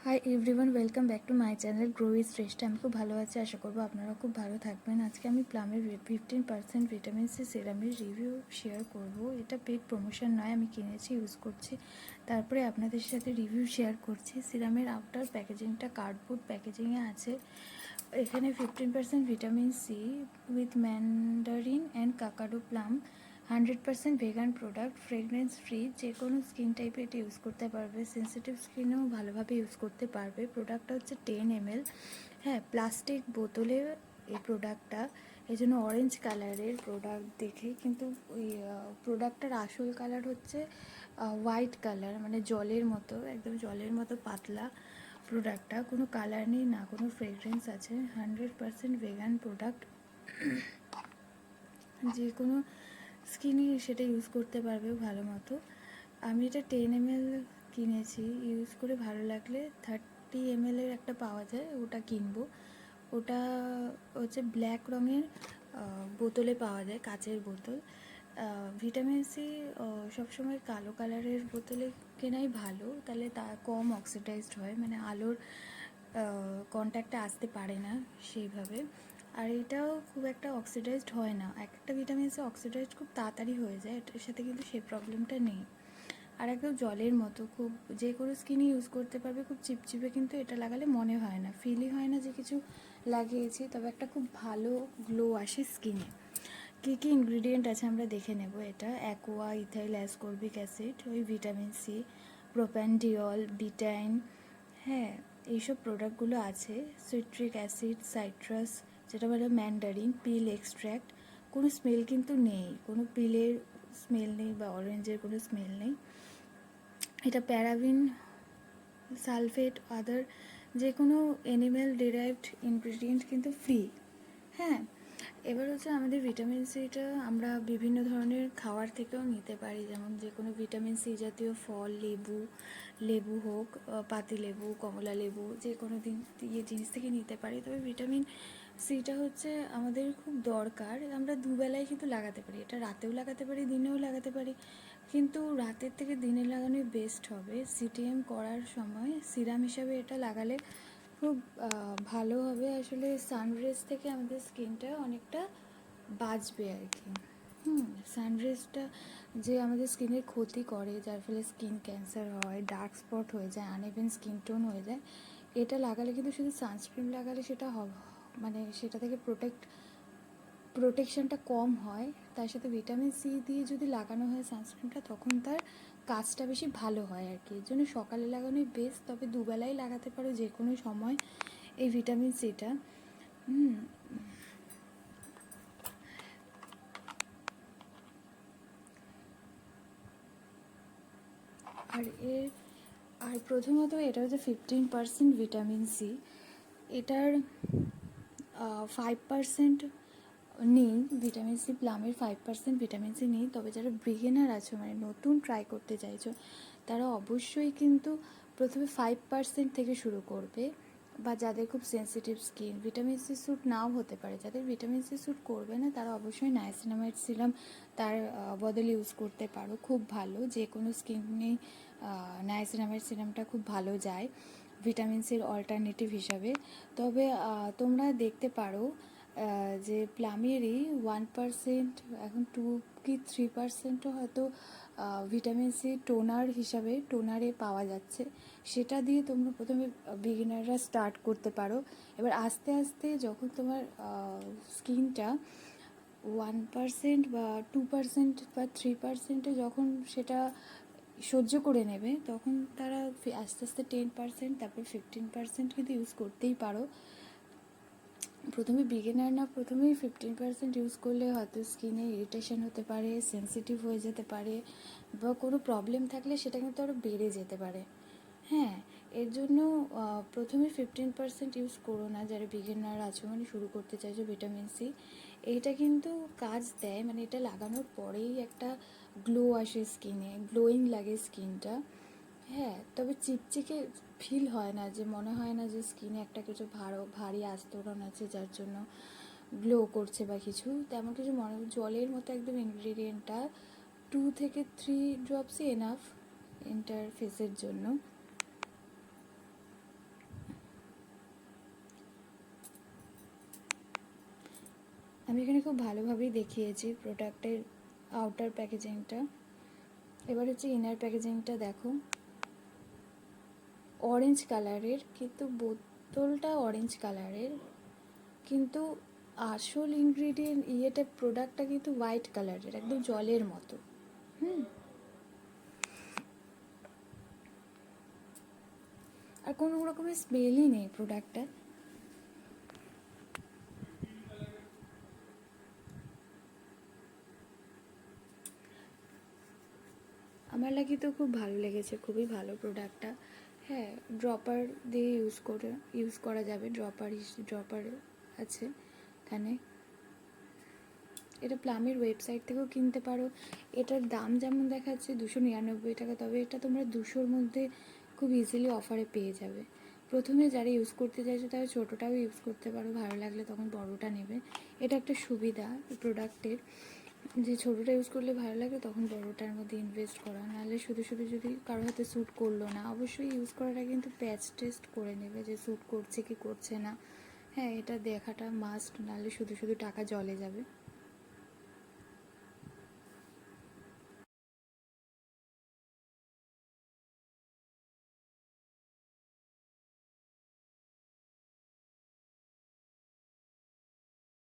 Hi everyone, welcome back to my channel grow is শ্রেষ্ঠ। আমি খুব ভালো আছি, আশা করবো আপনারাও খুব ভালো থাকবেন। আজকে আমি প্লামের 15% ভিটামিন সি সিরামের রিভিউ শেয়ার করব। এটা পেড প্রমোশন নয়, আমি কিনেছি, ইউজ করছি, তারপরে আপনাদের সাথে রিভিউ শেয়ার করছি। সিরামের আউটার প্যাকেজিংটা কার্ডবোর্ড প্যাকেজিংয়ে আছে। এখানে 15% vitamin C with mandarin and Kakadu plum, 100% vegan product, fragrance free, যে কোনো স্কিন টাইপে এটা ইউজ করতে পারবে, সেন্সিটিভ স্কিনেও ভালোভাবে ইউজ করতে পারবে। প্রোডাক্টটা হচ্ছে 10 ml, হ্যাঁ, প্লাস্টিক বোতলে এই প্রোডাক্টটা, এই জন্য অরেঞ্জ কালারের প্রোডাক্ট দেখে, কিন্তু ওই প্রোডাক্টটার আসল কালার হচ্ছে হোয়াইট কালার, মানে জলের মতো, একদম জলের মতো পাতলা প্রোডাক্টটা, কোনো কালার নেই না কোনো ফ্রেগরেন্স আছে। 100% ভেগান প্রোডাক্ট, যে কোনো স্কিনই সেটা ইউজ করতে পারবে ভালো মতো। আমি এটা 10 ml কিনেছি, ইউজ করে ভালো লাগলে 30 ml এর একটা পাওয়া যায়, ওটা কিনবো। ওটা হচ্ছে ব্ল্যাক রঙের বোতলে পাওয়া যায়, কাচের বোতল। ভিটামিন সি সবসময় কালো কালারের বোতলে কেনাই ভালো, তাহলে তা কম অক্সিডাইজড হয়, মানে আলোর কন্ট্যাক্টে আসতে পারে না সেইভাবে। আর এটাও খুব একটা অক্সিডাইজড হয় না, একটা ভিটামিন সি অক্সিডাইজড খুব তাড়াতাড়ি হয়ে যায়, এটার সাথে কিন্তু সেই প্রবলেমটা নেই। আর একদম জলের মতো, খুব যে কোনো স্কিনে ইউজ করতে পারবে, খুব চিপচিপে কিন্তু এটা লাগালে মনে হয় না, ফিলই হয় না যে কিছু লাগিয়েছি, তবে একটা খুব ভালো গ্লো আসে স্কিনে। কী কী ইনগ্রিডিয়েন্ট আছে আমরা দেখে নেব। এটা অ্যাকোয়া, ইথাইল অ্যাসকর্বিক অ্যাসিড, ওই ভিটামিন সি, প্রোপ্যানডিয়ল, বিটাইন, হ্যাঁ, এইসব প্রোডাক্টগুলো আছে। সিট্রিক অ্যাসিড, সাইট্রাস, যেটা বলে ম্যান্ডারিন, পিল এক্সট্র্যাক্ট, কোনো স্মেল কিন্তু নেই, কোনো পিলের স্মেল নেই বা অরেঞ্জের কোনো স্মেল নেই। এটা প্যারাবিন, সালফেট, আদার যে কোনো অ্যানিম্যাল ডিরাইভড ইনগ্রিডিয়েন্ট কিন্তু ফ্রি। হ্যাঁ, এবার হচ্ছে আমাদের ভিটামিন সিটা আমরা বিভিন্ন ধরনের খাবার থেকেও নিতে পারি, যেমন যে কোনো ভিটামিন সি জাতীয় ফল, লেবু হোক, পাতিলেবু, কমলা লেবু, যে কোনো জিনিস থেকে নিতে পারি। তবে ভিটামিন সিটা হচ্ছে আমাদের খুব দরকার, আমরা দুবেলায় কিন্তু লাগাতে পারি, এটা রাতেও লাগাতে পারি, দিনেও লাগাতে পারি, কিন্তু রাতের থেকে দিনে লাগানোই বেস্ট হবে। সিটিএম করার সময় সিরাম হিসাবে এটা লাগালে খুব ভালো হবে। আসলে সানরেজ থেকে আমাদের স্কিনটা অনেকটা বাঁচবে আর কি। সানরেজটা যে আমাদের স্কিনের ক্ষতি করে, যার ফলে স্কিন ক্যান্সার হয়, ডার্ক স্পট হয়ে যায়, আনইভেন স্কিন টোন হয়ে যায়, এটা লাগালে কিন্তু শুধু সানস্ক্রিন লাগালে সেটা মানে সেটা থেকে প্রোটেকশনটা কম হয়। তার সাথে ভিটামিন সি দিয়ে যদি লাগানো হয় সানস্ক্রিনটা, তখন তার কাজটা বেশি ভালো হয় আর কি। এর জন্য সকালে লাগানোই বেস্ট, তবে দুবেলাই লাগাতে পারো যে কোনো সময় এই ভিটামিন সিটা। আর প্রথমত এটা হচ্ছে 15% ভিটামিন সি, এটার 5% নেই ভিটামিন সি, প্লামের 5% ভিটামিন সি নেই। তবে যারা বিগিনার আছো, মানে নতুন ট্রাই করতে চাইছো, তারা অবশ্যই কিন্তু প্রথমে 5% থেকে শুরু করবে। বা যাদের খুব sensitive skin, vitamin C suit নাও হতে পারে, যাদের ভিটামিন সি স্যুট করবে না, তারা অবশ্যই নাইসিনামাইড সিরাম তার বদলে ইউজ করতে পারো, খুব ভালো। যে কোনো স্কিনে নাইসিনামাইড সিরামটা খুব ভালো যায় ভিটামিন সির অল্টারনেটিভ হিসাবে। তবে তোমরা দেখতে পারো যে প্লামেরই 1%, এখন 2 কি 3%ও হয়তো ভিটামিন সি টোনার হিসাবে টোনারে পাওয়া যাচ্ছে, সেটা দিয়ে তোমরা প্রথমে বিগিনাররা স্টার্ট করতে পারো। এবার আস্তে আস্তে যখন তোমার স্কিনটা 1% বা 2% বা 3%-এ যখন সেটা সহ্য করে নেবে, তখন তারা আস্তে আস্তে 10%, তারপর 15% কিন্তু ইউজ করতেই পারো। প্রথমে বিগিনার না, প্রথমেই 15% ইউজ করলে হয়তো স্কিনে ইরিটেশন হতে পারে, সেন্সিটিভ হয়ে যেতে পারে, বা কোনো প্রবলেম থাকলে সেটা কিন্তু আরও বেড়ে যেতে পারে। হ্যাঁ, এর জন্য প্রথমে 15% ইউজ করো না, যারা বিগিনার আছো, মানে শুরু করতে চাইছো ভিটামিন সি। এইটা কিন্তু কাজ দেয়, মানে এটা লাগানোর পরেই একটা গ্লো আসে স্কিনে, গ্লোয়িং লাগে স্কিনটা। হ্যাঁ, তবে চিকচিকে ফিল হয় না, যে মনে হয় না যে স্কিনে একটা কিছু ভারী আস্তরণ আছে যার জন্য গ্লো করছে বা কিছু, তেমন কিছু মনে, জলের মতো একদম ইনগ্রিডিয়েন্টটা। 2 থেকে 3 ড্রপসই এনাফ ইন্টারফেসের জন্য। আমি এখানে খুব ভালোভাবেই দেখিয়েছি প্রোডাক্টের আউটার প্যাকেজিংটা। এবার হচ্ছে ইনার প্যাকেজিংটা দেখো, অরেঞ্জ কালারের, কিন্তু বোতলটা অরেঞ্জ কালারের, কিন্তু আসল ইনগ্রিডিয়েন্ট প্রোডাক্টটা কিন্তু হোয়াইট কালারের, একদম জলের মতো। আর কোনো রকমের স্মেলই নেই প্রোডাক্টটা। আমার লাগি তো খুব ভালো লেগেছে, খুবই ভালো প্রোডাক্টটা। হ্যাঁ, ড্রপার দিয়ে ইউজ করা যাবে, ড্রপার আছে এখানে। এটা প্লামের ওয়েবসাইট থেকেও কিনতে পারো। এটার দাম যেমন দেখাচ্ছে 299 টাকা, তবে এটা তোমরা 200-র মধ্যে খুব ইজিলি অফারে পেয়ে যাবে। প্রথমে যারা ইউজ করতে চাইছো তারা ছোটোটাও ইউজ করতে পারো, ভালো লাগলে তখন বড়োটা নেবে। এটা একটা সুবিধা প্রোডাক্টের, যে ছোটোটা ইউজ করলে ভালো লাগে তখন বড়োটার মধ্যে ইনভেস্ট করা। নাহলে শুধু শুধু যদি কারো হাতে স্যুট করলো না, অবশ্যই ইউজ করাটা কিন্তু প্যাচ টেস্ট করে নেবে যে স্যুট করছে কি করছে না। হ্যাঁ, এটা দেখাটা মাস্ট, নাহলে শুধু শুধু টাকা জলে যাবে।